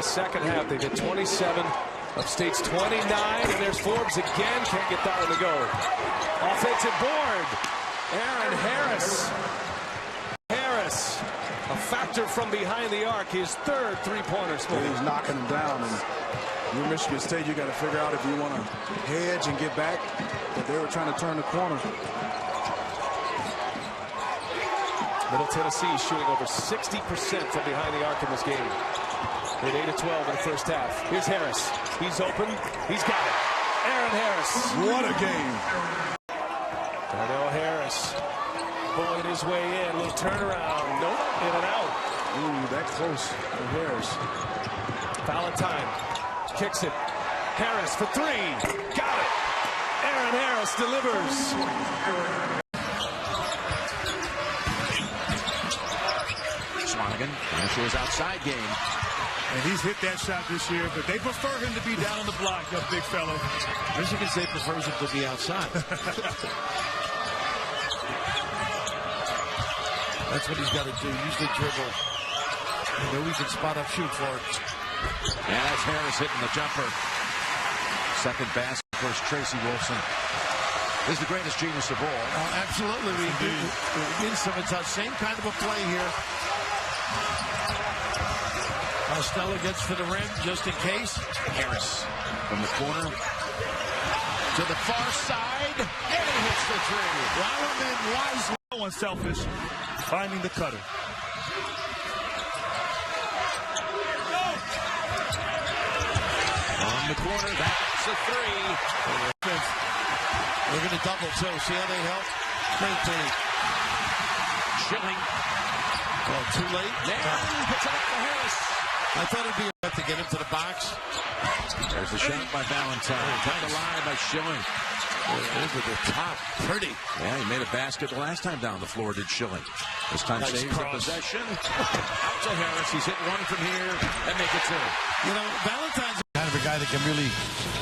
Second half, they did 27 of State's 29, and there's Forbes again. Can't get that one to go. Offensive board. Eron Harris. A factor from behind the arc. His third three-pointer score. He's knocking him down. And you're Michigan State, you got to figure out if you want to hedge and get back. But they were trying to turn the corner. Middle Tennessee shooting over 60% from behind the arc in this game. At 8 of 12 in the first half. Here's Harris. He's open. He's got it. Eron Harris. What a game. Darnell Harris pulling his way in. Little turnaround. Nope. In and out. Ooh, that close for Harris. Valentine kicks it. Harris for three. Got it. Eron Harris delivers. Swanigan into his outside game. And he's hit that shot this year, but they prefer him to be down on the block, that big fella. Michigan State prefers him to be outside. That's what he's got to do. Use the dribble. You know he can spot up shoot for it. Yeah, that's Harris hitting the jumper. Second basket, of course, Tracy Wilson is the greatest genius of all. Absolutely. We some of the same kind of a play here. Stella gets for the rim just in case. Harris from the corner to the far side, and he hits the three. Wildman wisely. No one selfish, finding the cutter. On the corner, that's a three. We're going to double too. See how they help? Great team. Schilling. Oh, too late. Now puts it up for Harris. I thought it'd be enough to get him to the box. There's the shot by Valentine. Down the line by Schilling. Over the top. Pretty. Yeah, he made a basket the last time down the floor, did Schilling. This time nice saves the possession. Out to Harris. He's hitting one from here and make it two. You know, Valentine's kind of a guy that can really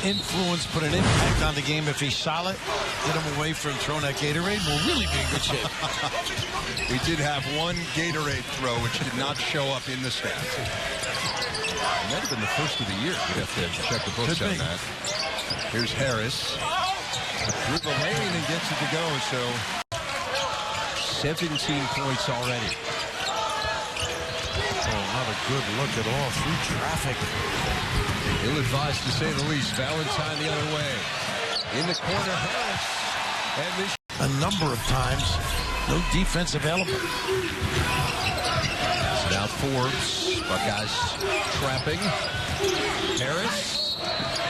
influence, put an impact on the game if he's solid. Get him away from throwing that Gatorade. We'll really be in good shape. We did have one Gatorade throw, which did not show up in the stats. It might have been the first of the year. We'd have to check the books on that. Here's Harris. Through the lane and gets it to go. So 17 points already. Oh, not a good look at all. Through traffic. Ill-advised to say the least. Valentine the other way. In the corner, Harris. And this a number of times. No defense available. So now Forbes. Buckeyes trapping. Harris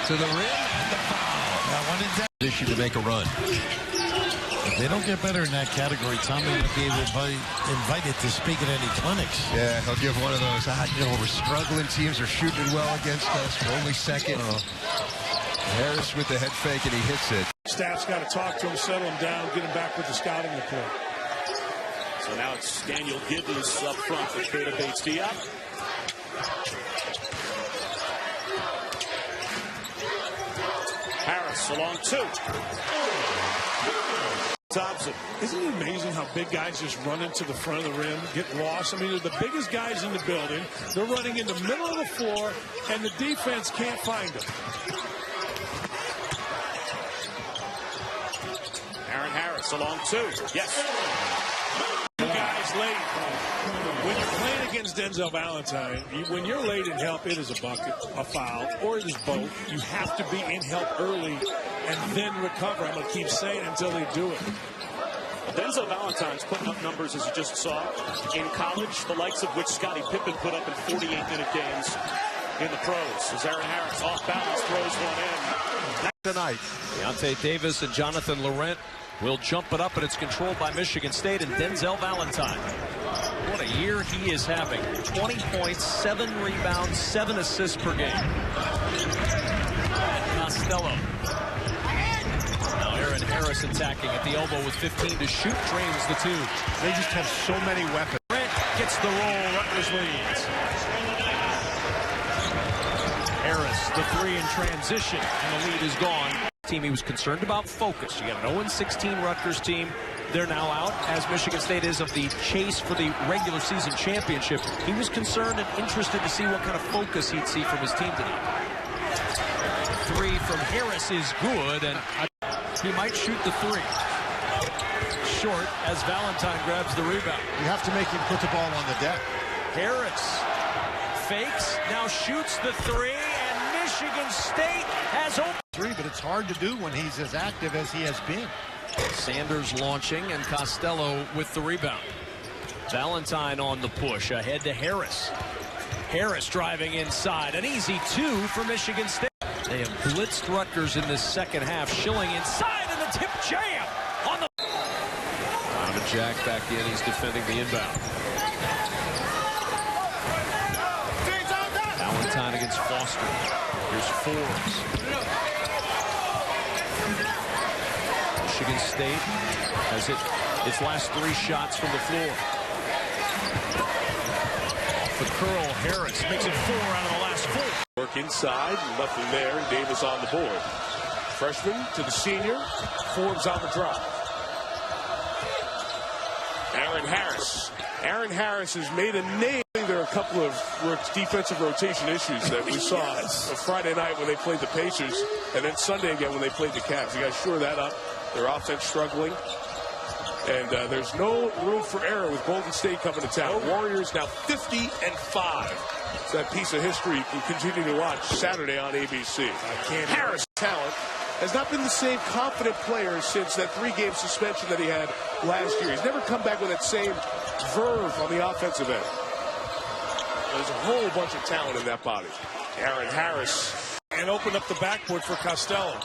to the rim. The foul. Now one in that issue to make a run. If they don't get better in that category, Tommy will be invited to speak at any clinics. Yeah, he'll give one of those, we're struggling teams are shooting well against us. We're only second. Harris with the head fake, and he hits it. Staff's got to talk to him, settle him down, get him back with the scouting report. So now it's Daniel Giddens up front for Keita Bates-Diop. Harris along two. Thompson. Isn't it amazing how big guys just run into the front of the rim, get lost? I mean, they're the biggest guys in the building. They're running in the middle of the floor, and the defense can't find them. Aaron Harris along two. Yes. Two guys late. When you're playing against Denzel Valentine, when you're late in help, it is a bucket, a foul, or it is both. You have to be in help early and then recover. I'm going to keep saying it until they do it. Denzel Valentine's putting up numbers, as you just saw, in college, the likes of which Scottie Pippen put up in 48-minute games in the pros. As Aaron Harris off balance throws one in. Tonight, Deontay Davis and Jonathan Laurent will jump it up, and it's controlled by Michigan State and Denzel Valentine. What a year he is having. 20 points, 7 rebounds, 7 assists per game. Costello. Now Eron Harris attacking at the elbow with 15 to shoot. Drains the two. They just have so many weapons. Laurent gets the roll. Rutgers leads. Harris, the three in transition, and the lead is gone. Team he was concerned about focus. You got an 0-16 Rutgers team they're now out, as Michigan State is, of the chase for the regular season championship. He was concerned and interested to see what kind of focus he'd see from his team tonight. Three from Harris is good, and he might shoot the three. Short as Valentine grabs the rebound. You have to make him put the ball on the deck. Harris fakes, now shoots the three, and Michigan State has opened. Three, but it's hard to do when he's as active as he has been. Sanders launching, and Costello with the rebound. Valentine on the push, ahead to Harris. Harris driving inside, an easy two for Michigan State. They have blitzed Rutgers in this second half. Schilling inside, and the tip jam on the... Donovan Jack back in, he's defending the inbound. Valentine against Foster. Here's Forbes. Michigan State has its last three shots from the floor. Off the curl, Harris makes it 4 out of the last 4. Work inside, nothing there, and Davis on the board. Freshman to the senior, Forbes on the drop. Aaron Harris. Aaron Harris has made a name. There are a couple of defensive rotation issues that we saw Friday night when they played the Pacers, and then Sunday again when they played the Cavs. You guys shore that up. Their offense struggling. And there's no room for error with Golden State coming to town. Warriors now 50-5. So that piece of history you can continue to watch Saturday on ABC. Harris' talent has not been the same confident player since that 3-game suspension that he had last year. He's never come back with that same verve on the offensive end. There's a whole bunch of talent in that body. Aaron Harris. And opened up the backboard for Costello.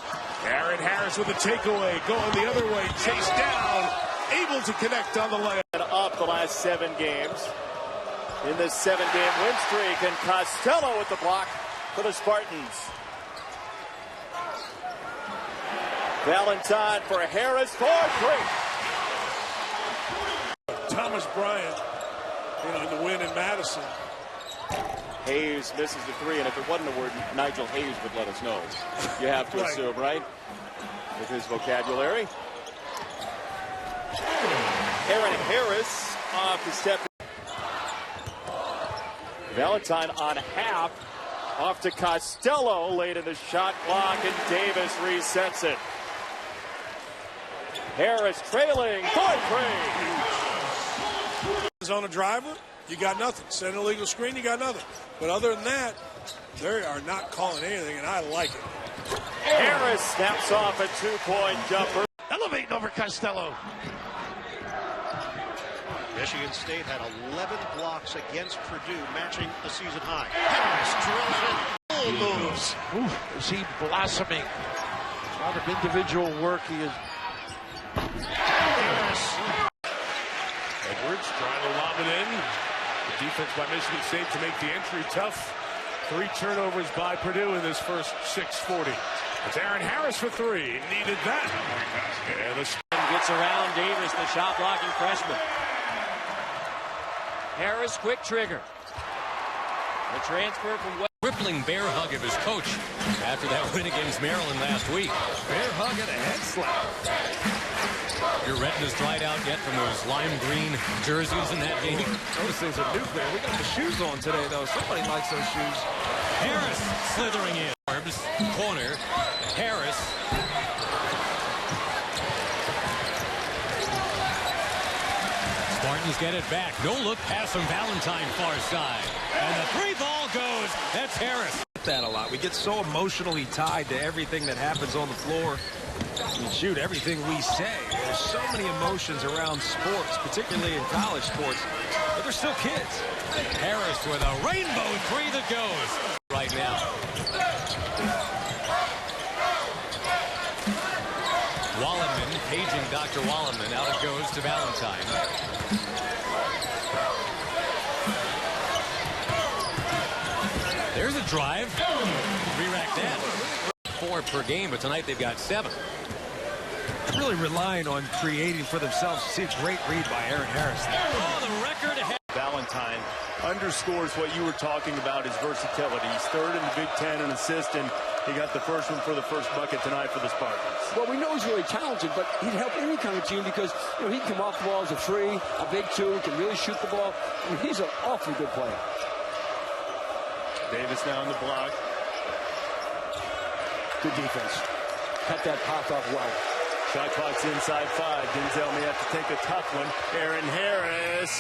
Aaron Harris with a takeaway, going the other way, chased down, able to connect on the layup. Up the last 7 games in this 7-game win streak, and Costello with the block for the Spartans. Valentine for Harris for 3. Thomas Bryant, in the win in Madison. Hayes misses the 3, and if it wasn't a word Nigel Hayes would let us know. You have to assume, right? With his vocabulary. Aaron Harris off the step. Valentine on half. Off to Costello late in the shot clock, and Davis resets it. Harris trailing for 3. On a driver, you got nothing. Send an illegal screen, you got nothing. But other than that, they are not calling anything, and I like it. Harris snaps off a 2-point jumper. Elevating over Costello. Michigan State had 11 blocks against Purdue, matching the season high. Harris drills it. Moves. Is he blossoming? A lot of individual work. He is. Harris. Edwards trying to lob it in. The defense by Michigan State to make the entry tough. 3 turnovers by Purdue in this first 6:40. It's Aaron Harris for 3. Needed that. And the gets around Davis, the shot blocking freshman. Harris, quick trigger. The transfer from West. Rippling bear hug of his coach after that win against Maryland last week. Bear hug and a head slap. Your retina's dried out yet from those lime green jerseys in that game? Those things are nuclear. We got the shoes on today, though. Somebody likes those shoes. Harris slithering in. Corner. Harris. Spartans get it back. No look pass from Valentine far side. And the 3 ball goes. That's Harris. That a lot. We get so emotionally tied to everything that happens on the floor. We shoot everything we say. There's so many emotions around sports, particularly in college sports, but they're still kids. Harris with a rainbow 3 that goes right now. Wallenman paging Dr. Wallenman. Out it goes to Valentine. There's a drive. Re-rack that. 4 per game, but tonight they've got 7. Really relying on creating for themselves. See a great read by Aaron Harris. Oh, the record ahead. Valentine underscores what you were talking about, his versatility. He's 3rd in the Big Ten in assists and He got the first one for the first bucket tonight for the Spartans. Well, we know he's really talented, but he'd help any kind of team because he can come off the ball as a free, a big two, can really shoot the ball. I mean, he's an awfully good player. Davis now on the block. Good defense. Cut that pop off well. Shot clock's inside 5. Denzel may have to take a tough one. Aaron Harris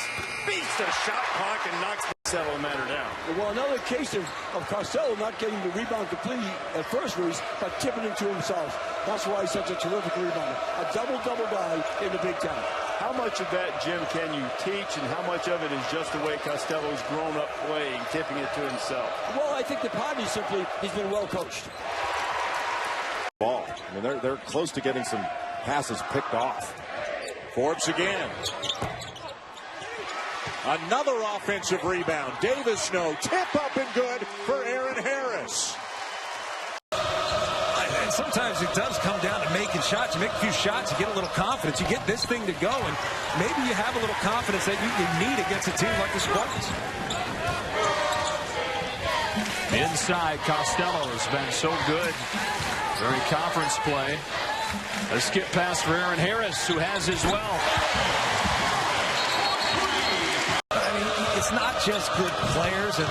beats the shot clock and knocks the settle matter down. Well, another case of Costello not getting the rebound completely at first release, but tipping it to himself. That's why he's such a terrific rebounder. A double-double guy in the Big Ten. How much of that, Jim, can you teach, and how much of it is just the way Costello's grown up playing, tipping it to himself? Well, I think the part is simply he's been well coached. Ball. I mean, they're close to getting some passes picked off. Forbes again. Another offensive rebound. Davis, no. Tip up and good for Aaron Harris. And sometimes it does come down to making shots. You make a few shots, you get a little confidence. You get this thing to go, and maybe you have a little confidence that you need against a team like the Spartans. Inside, Costello has been so good during conference play. A skip pass for Aaron Harris, who has as well. I mean, it's not just good players, and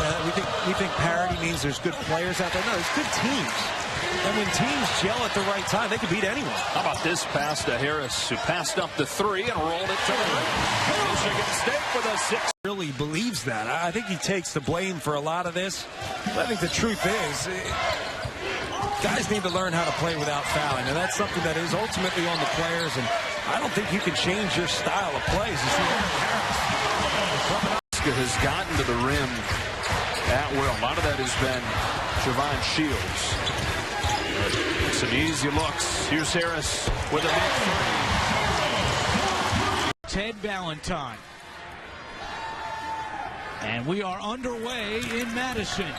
we think parity means there's good players out there. No, there's good teams. And when teams gel at the right time, they can beat anyone. How about this pass to Harris, who passed up the 3 and rolled it to the rim. Michigan State with a 6. Really believes that. I think he takes the blame for a lot of this. But I think the truth is, guys need to learn how to play without fouling. And that's something that is ultimately on the players. And I don't think you can change your style of plays. You see has gotten to the rim at will. A lot of that has been Javon Shields. Some easy looks. Here's Harris with a big 3. Ted Valentine. And we are underway in Madison.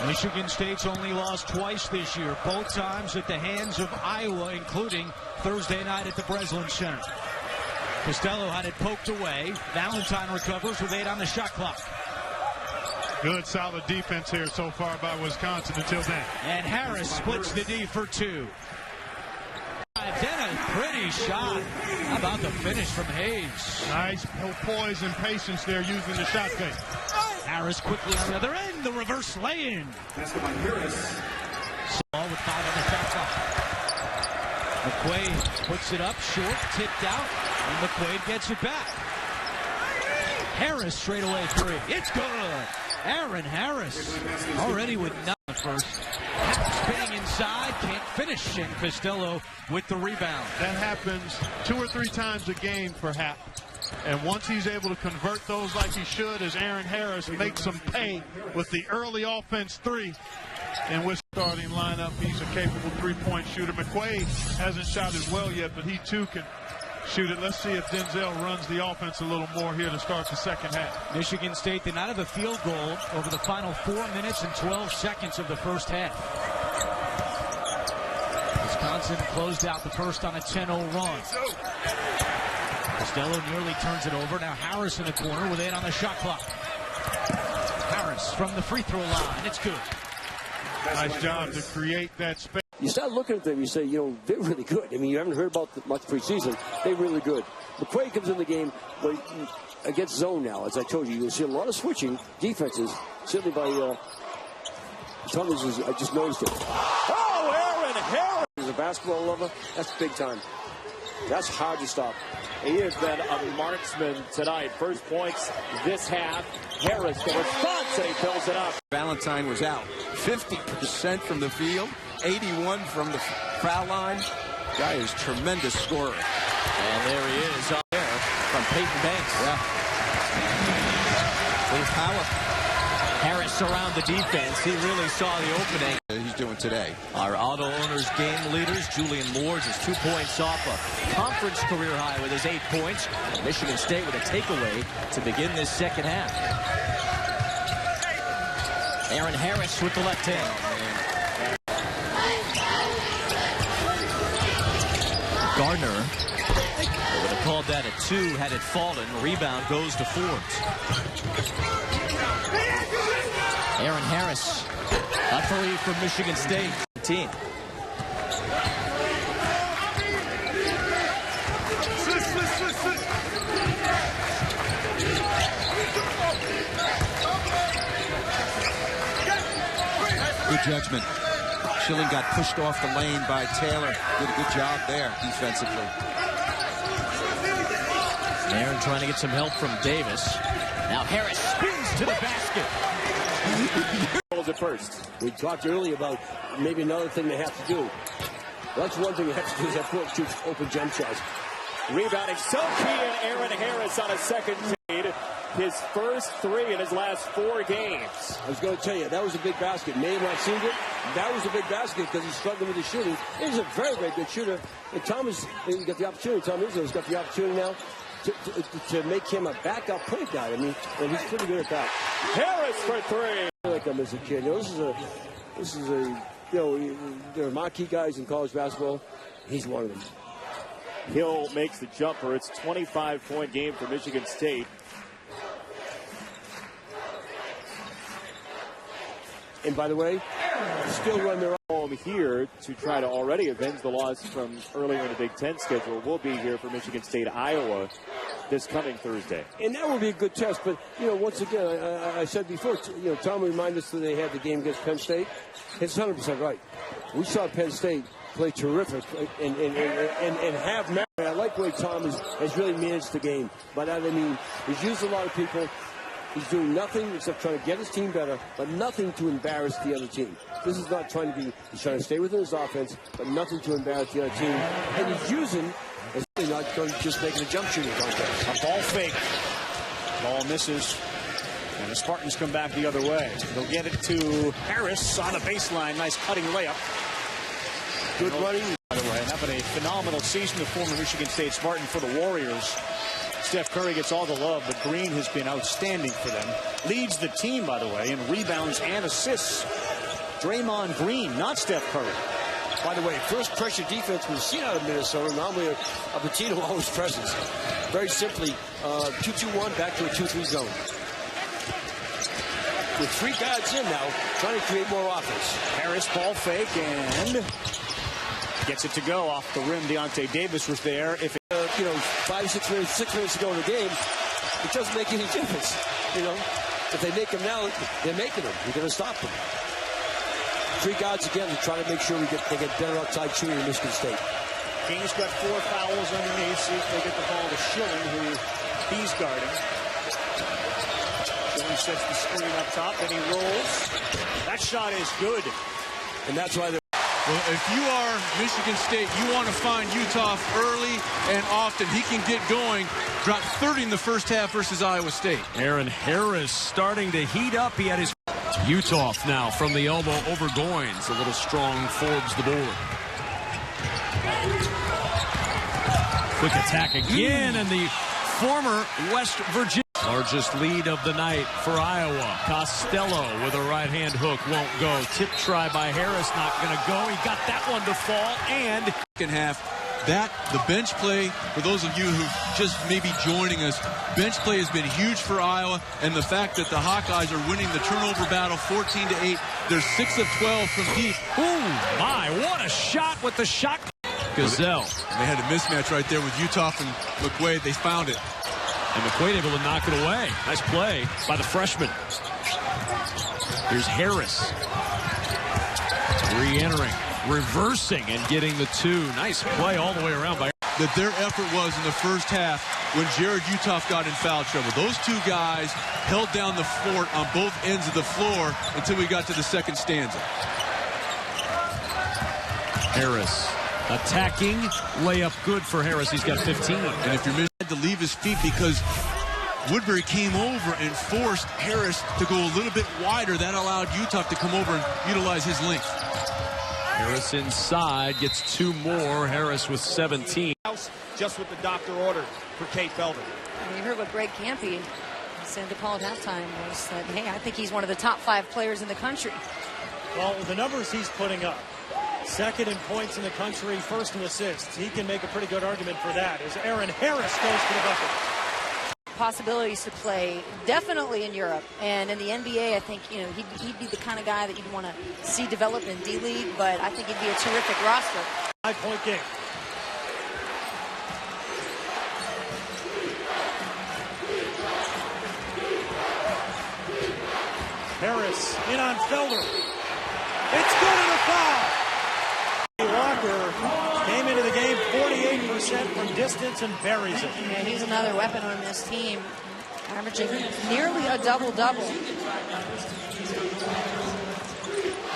Michigan State's only lost twice this year, both times at the hands of Iowa, including Thursday night at the Breslin Center. Costello had it poked away. Valentine recovers with 8 on the shot clock. Good, solid defense here so far by Wisconsin until then. And Harris splits the D for 2. Then a pretty shot. How about the finish from Hayes? Nice poise and patience there using the shot fake. Harris quickly on the other end. The reverse lay-in. Harris. Ball with 5 on the shot clock. McQuaid puts it up short, tipped out, and McQuaid gets it back. Harris straight away 3. It's good. Aaron Harris already with 9 first. Spinning inside, can't finish, and Costello with the rebound. That happens 2 or 3 times a game for Hap. And once he's able to convert those like he should, as Aaron Harris makes them pay with the early offense 3. And with starting lineup, he's a capable 3-point shooter. McQuaid hasn't shot as well yet, but he too can shoot it. Let's see if Denzel runs the offense a little more here to start the second half. Michigan State did not have a field goal over the final 4 minutes and 12 seconds of the first half. Wisconsin closed out the first on a 10-0 run. Costello nearly turns it over. Now Harris in the corner with 8 on the shot clock. Harris from the free throw line. It's good. Nice job to create that space. You start looking at them, you say, they're really good. I mean, you haven't heard about much preseason. They're really good. McQuaid comes in the game against zone now. As I told you, you'll see a lot of switching defenses, certainly by Thomas. I just noticed it. Oh, Aaron Harris! As a basketball lover, that's big time. That's hard to stop. He has been a marksman tonight. First points this half. Harris, the response, and he fills it up. Valentine was out. 50% from the field, 81 from the foul line. Guy is tremendous scorer. And there he is up there from Peyton Banks. Yeah. Little power. Harris around the defense. He really saw the opening. He's doing today. Our auto owners game leaders, Julian Moores is 2 points off a conference career high with his 8 points. Michigan State with a takeaway to begin this second half. Aaron Harris with the left hand. Gardner They would have called that a 2 had it fallen. Rebound goes to Forbes. Aaron Harris, a 3 from Michigan State. Team. Good judgment. Schilling got pushed off the lane by Taylor. Did a good job there defensively. Aaron trying to get some help from Davis. Now Harris spins to the basket. At first. We talked earlier about maybe another thing they have to do. That's one thing they have to do is have 4 open jump shots. Rebounding so key, and Aaron Harris on a second lead. His first 3 in his last 4 games. I was going to tell you, that was a big basket. May have not seen it. That was a big basket because he's struggling with the shooting. He's a very, very good shooter. And Thomas, he got the opportunity. Tom Izzo's got the opportunity now to make him a backup point guy. I mean, and he's pretty good at that. Harris for 3. I like him as a kid. You know, this is a, you know, there are marquee guys in college basketball. He's one of them. Hill makes the jumper. It's a 25-point game for Michigan State. And by the way, still run their home here to try to already avenge the loss from earlier in the Big Ten schedule. We'll be here for Michigan State, Iowa this coming Thursday. And that will be a good test. But, you know, once again, I said before, you know, Tom reminded us that they had the game against Penn State. It's 100% right. We saw Penn State play terrific and have merit. I like the way Tom has really managed the game. By that I mean he's used a lot of people. He's doing nothing except trying to get his team better, but nothing to embarrass the other team. This is not trying to be, he's trying to stay within his offense, but nothing to embarrass the other team. And he's using, he's really not going to just making a jump shooting contest. A ball fake. Ball misses. And the Spartans come back the other way. They'll get it to Harris on a baseline. Nice cutting layup. Good running. By the way, and having a phenomenal season, the former Michigan State Spartan for the Warriors. Steph Curry gets all the love, but Green has been outstanding for them. Leads the team, by the way, in rebounds and assists. Draymond Green, not Steph Curry. By the way, first pressure defense we've seen out of Minnesota. Normally a Patino always presses. Very simply, 2-2-1 back to a 2-3 zone. With 3 guards in now, trying to create more offense. Harris ball fake and gets it to go off the rim. Deontay Davis was there. If you know, 6 minutes to go in the game, it doesn't make any difference. You know, if they make them now, they're making them. You're going to stop them. 3 guards again to try to make sure they get better outside shooting in Michigan State. Kings got 4 fouls underneath. See if they get the ball to Schilling, who he's guarding. Schilling sets the screen up top, and he rolls. That shot is good. And that's why they're... Well, if you are Michigan State, you want to find Uthoff early and often. He can get going. Dropped 30 in the first half versus Iowa State. Aaron Harris starting to heat up. He had his Uthoff now from the elbow over Goins. A little strong Forbes the board. Quick attack again, and the former West Virginia. Largest lead of the night for Iowa. Costello with a right-hand hook won't go. Tip try by Harris, not going to go. He got that one to fall, and second half, the bench play, for those of you who just may be joining us, bench play has been huge for Iowa, and the fact that the Hawkeyes are winning the turnover battle 14-8. They're 6 of 12 from deep. Ooh, my, what a shot with the shot. Gazelle. And they had a mismatch right there with Uthoff and McQuaid. They found it. And McQuaid able to knock it away. Nice play by the freshman. Here's Harris. Re-entering, reversing, and getting the 2. Nice play all the way around by... That their effort was in the first half when Jared Uthoff got in foul trouble. Those 2 guys held down the fort on both ends of the floor until we got to the second stanza. Harris attacking. Layup good for Harris. He's got 15. And if you're missing, to leave his feet because Woodbury came over and forced Harris to go a little bit wider. That allowed Uthoff to come over and utilize his length. Harris inside, gets 2 more. Harris with 17. Just what the doctor ordered for Kate Belden. You heard what Greg Campy said to Paul at halftime was that, hey, I think he's one of the top 5 players in the country. Well, the numbers he's putting up, Second in points in the country, first in assists. He can make a pretty good argument for that as Eron Harris goes to the bucket. Possibilities to play definitely in Europe, and in the NBA I think he'd be the kind of guy that you'd want to see develop in D-League, but I think he'd be a terrific roster. 5-point game. Harris in on Felder. It's good and a foul. Walker came into the game 48% from distance and buries it. Yeah, he's another weapon on this team, averaging nearly a double-double.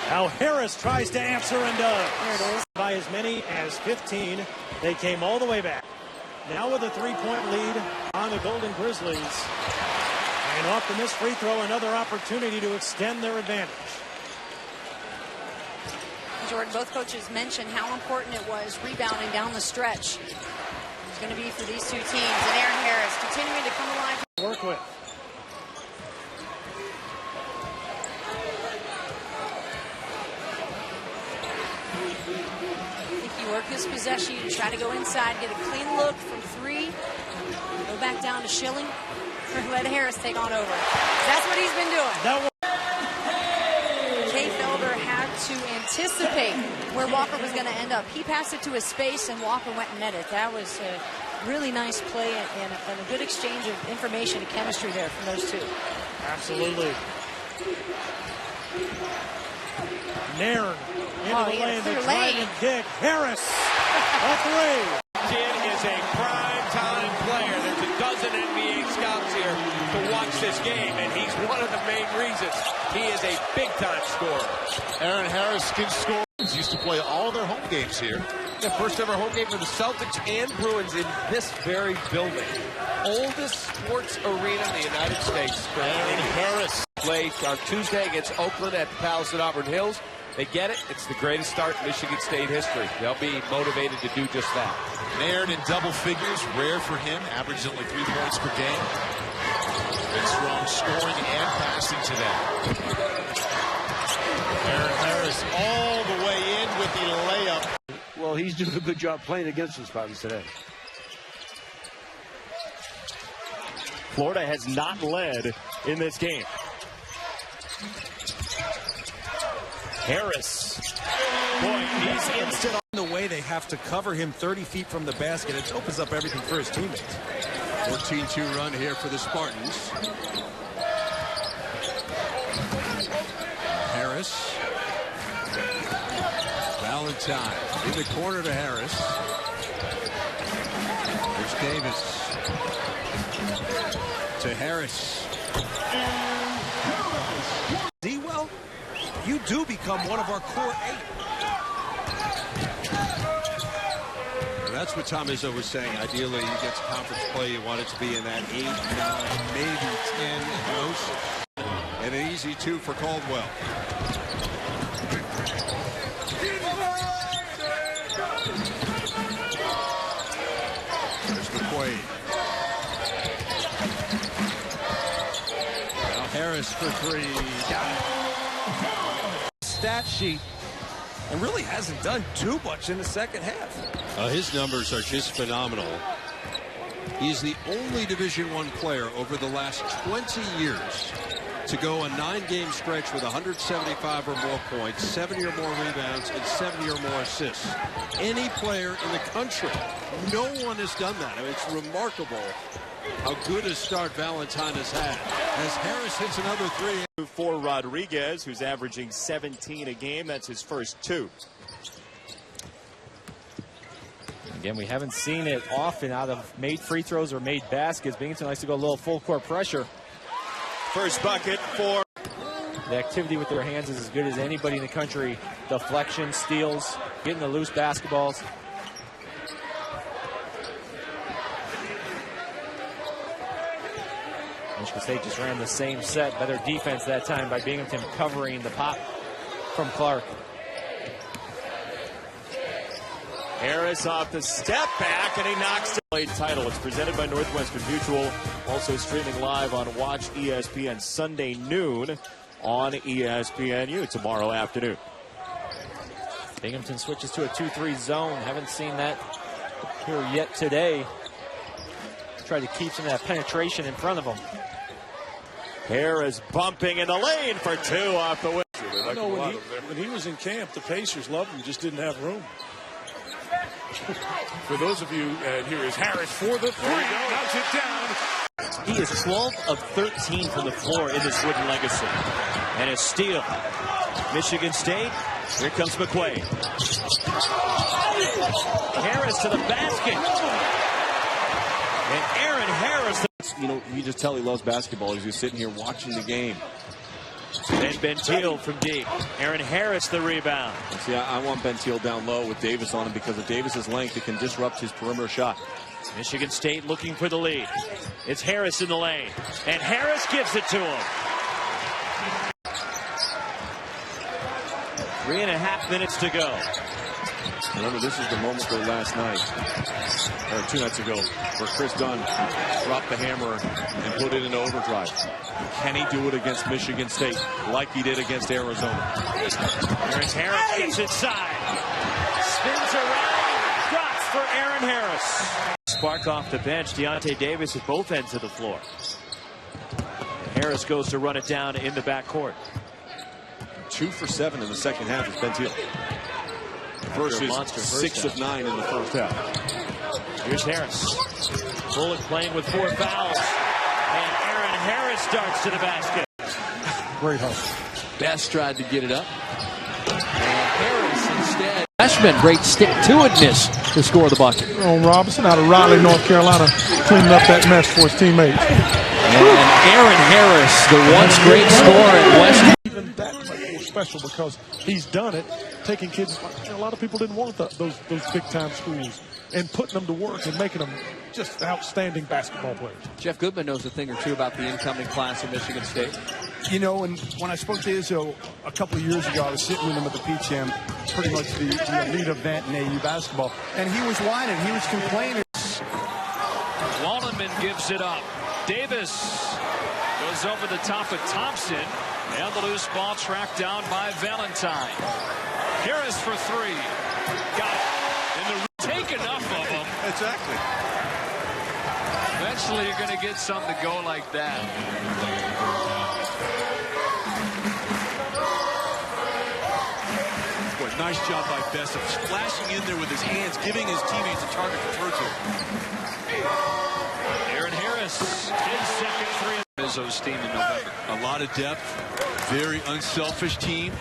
Now Harris tries to answer and does. There it is. By as many as 15, they came all the way back. Now with a 3-point lead on the Golden Grizzlies. And off the missed free throw, another opportunity to extend their advantage. Jordan, both coaches mentioned how important it was rebounding down the stretch. It's going to be for these two teams. And Eron Harris continuing to come alive. Work with. I think you work this possession, you try to go inside, get a clean look from three, go back down to Schilling, let Harris take on over. That's what he's been doing. Kay Felder had to anticipate where Walker was going to end up. He passed it to his space, and Walker went and netted. That was a really nice play and a good exchange of information and chemistry there from those two. Absolutely. Nairn into the lane, the driving kick. Harris, a three. Kid is a prime-time player. There's a dozen NBA scouts here to watch this game, and he's one of the main reasons. He is a big-time scorer. Eron Harris can score. He used to play all their home games here. The first ever home game for the Celtics and Bruins in this very building. Oldest sports arena in the United States. Eron Harris played on Tuesday against Oakland at the Palace at Auburn Hills. They get it. It's the greatest start in Michigan State history. They'll be motivated to do just that. Nairn in double figures, rare for him. Averaged only 3 points per game. Been strong scoring and passing today. Eron Harris all the way in with the layup. Well, he's doing a good job playing against the Spartans today. Florida has not led in this game. Harris. Boy, he's instant. The way they have to cover him 30 feet from the basket, it opens up everything for his teammates. 14-2 run here for the Spartans. Harris. Valentine in the corner to Harris. There's Davis. To Harris. D-Well, you do become one of our core 8. That's what Tom Izzo was saying. Ideally, you get to conference play, you want it to be in that 8, 9, maybe 10 at most. And an easy 2 for Caldwell. There's McQuaid. Now Harris for 3. Stat sheet, and really hasn't done too much in the second half. His numbers are just phenomenal. He's the only Division I player over the last 20 years to go a 9-game stretch with 175 or more points, 70 or more rebounds, and 70 or more assists. Any player in the country. No one has done that. I mean, it's remarkable how good a start Valentine has had. As Harris hits another 3. For Rodriguez, who's averaging 17 a game. That's his first 2. Again, we haven't seen it often out of made free throws or made baskets. Binghamton likes to go a little full court pressure. First bucket for. The activity with their hands is as good as anybody in the country. Deflection, steals, getting the loose basketballs. Michigan State just ran the same set. Better defense that time by Binghamton covering the pop from Clark. Harris off the step back, and he knocks the title. It's presented by Northwestern Mutual. Also streaming live on Watch ESPN Sunday noon on ESPNU tomorrow afternoon. Binghamton switches to a 2-3 zone. Haven't seen that here yet today. Try to keep some of that penetration in front of them. Harris bumping in the lane for two off the wing. I know when he was in camp, the Pacers loved him, just didn't have room. For those of you, here is Harris for the three. Knocks it down. He is 12 of 13 from the floor in this Wooden legacy. And a steal. Michigan State. Here comes McQuaid. Harris to the basket. And Aaron Harris. You know, you just tell he loves basketball. He's just sitting here watching the game. Then Bentil from deep. Aaron Harris the rebound. See, I want Bentil down low with Davis on him because of Davis's length, it can disrupt his perimeter shot. Michigan State looking for the lead. It's Harris in the lane. And Harris gives it to him. 3.5 minutes to go. Remember, this is the moment though last night, or 2 nights ago, where Chris Dunn dropped the hammer and put it into overdrive. Can he do it against Michigan State like he did against Arizona? Here's Harris, gets inside. Spins around, drops for Aaron Harris. Spark off the bench. Deontay Davis at both ends of the floor. Harris goes to run it down in the backcourt. 2 for 7 in the second half is Bentil. Versus 6 of 9 in the first half. Here's Harris. Bullock playing with 4 fouls. And Aaron Harris starts to the basket. Great hustle. Best tried to get it up. And Harris instead. Freshman, great stick-to-itness to score the bucket. Eron Robinson out of Raleigh, North Carolina, cleaning up that mess for his teammates. And Aaron Harris, the once great scorer at West. Even that much more special because he's done it, taking kids. A lot of people didn't want those big-time schools and putting them to work and making them just outstanding basketball players. Jeff Goodman knows a thing or two about the incoming class of Michigan State. You know, and when I spoke to Izzo a couple of years ago, I was sitting with him at the PCM, pretty much the elite event in AU basketball, and he was whining, he was complaining. Wallenman gives it up. Davis goes over the top of Thompson, and the loose ball tracked down by Valentine. Harris for 3. Got it. And take enough of them. Exactly. Eventually you're going to get something to go like that. Boy, nice job by Best of splashing in there with his hands, giving his teammates a target to throw to. Aaron Harris, his second 3. Izzo's team in November. A lot of depth, very unselfish team.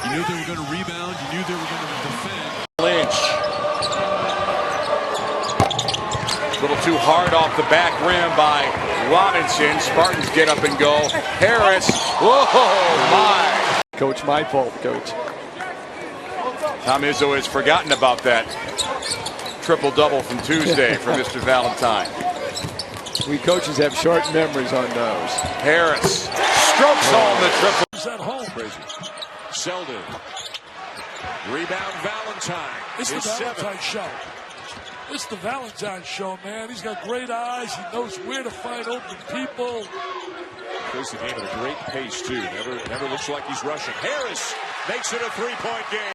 You knew they were going to rebound. You knew they were going to defend. Lynch. A little too hard off the back rim by Robinson. Spartans get up and go. Harris. Whoa, my. Coach, my fault, Coach. Tom Izzo has forgotten about that triple-double from Tuesday for Mr. Valentine. We coaches have short memories on those. Harris strokes home the triple. He's at home. Crazy. Selden. Rebound Valentine. It's the Valentine show. It's the Valentine show, man. He's got great eyes. He knows where to find open people. Plays the game at a great pace, too. Never looks like he's rushing. Harris makes it a 3-point game.